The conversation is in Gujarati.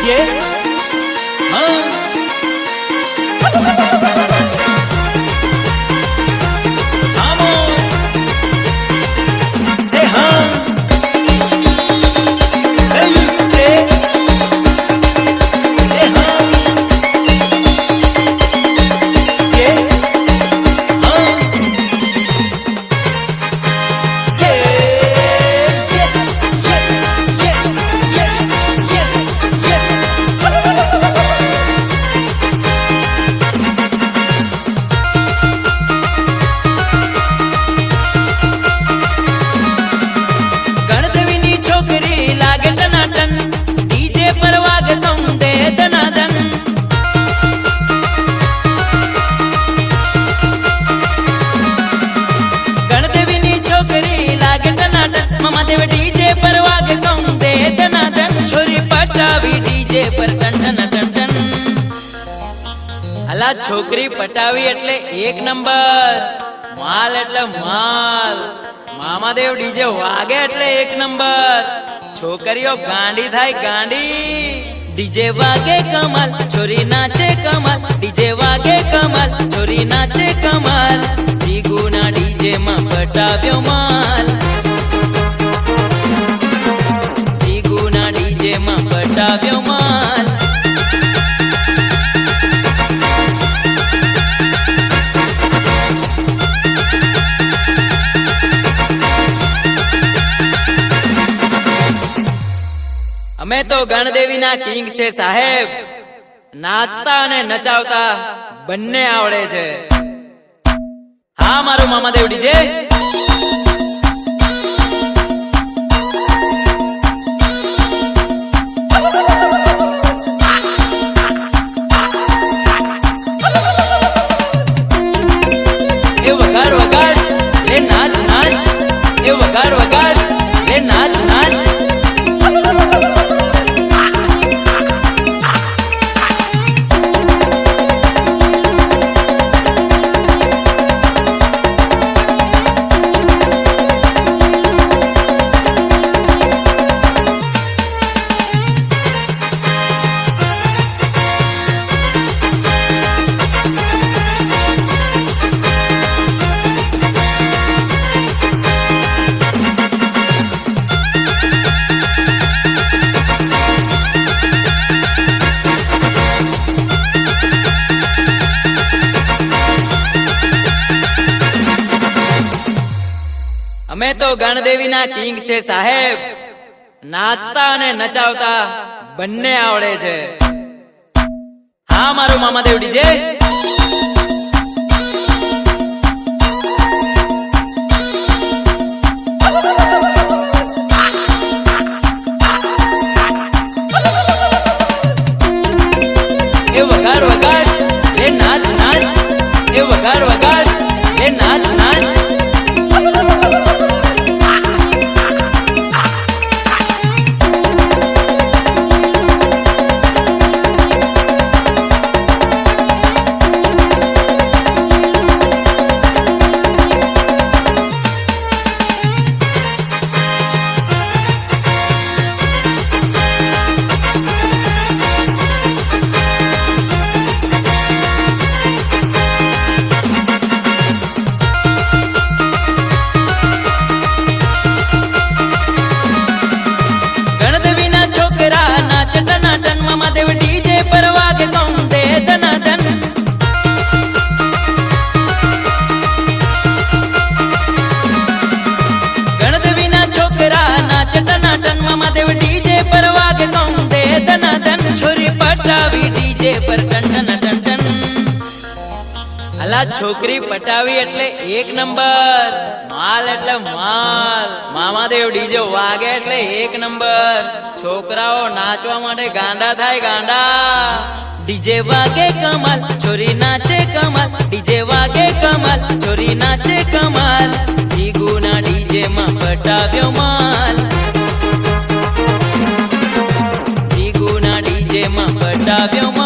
ये हाँ आमो दे हाँ दे हाँ ये हाँ महादेव डीजे पर वागे सॉन्ग दे दनादन छोरी पटावी डीजे पर टन टन टन अला छोकरी पटावी એટલે એક નંબર માલ એટલે માલ મામાદેવ ડીજે વાગે એટલે એક નંબર છોકરીઓ ગાંડી થાય ગાંડી ડીજે વાગે કમાલ છોરી નાચે કમાલ ડીજે વાગે કમાલ છોરી નાચે કમાલ જીગુના ડીજે માં પટાવ્યો માલ માં પટાવ્યો માલ અમે તો ગણદેવીના કિંગ છે સાહેબ નાચતા અને નચાવતા બંને આવડે છે હા મારું મામાદેવ ડીજે વગાડ વગાડ લે નાચ નાચ એ વગાડ વગાડ લે નાચ નાચ અમે તો ગણદેવીના કિંગ છે સાહેબ નાચતા અને નચાવતા બંને આવડે છે હા મારું મામાદેવ ડીજે એ વગાડ વગાડ લે નાચ નાચ એ વગાડ વગાડ લે નાચ નાચ महादेव डीजे पर वागे सॉन्ग दे दनादन गणदेवीना छोकरा नाच टनाटन महादेव डीजे पर वागे सॉन्ग दे दनादन छोरी पटावी डीजे पर टन टन टन अला छोकरी पटावी એટલે એક નંબર માલ એટલે માલ મામાદેવ ડીજે વાગે એટલે એક નંબર છોકરાઓ નાચવા માટે ગાંડા થાય ગાંડા ડીજે વાગે કમાલ છોરી નાચે કમાલ ડીજે વાગે કમાલ છોરી નાચે કમાલ જીગુના ડીજે માં પટાવ્યો માલ જીગુના ડીજે માં પટાવ્યો માલ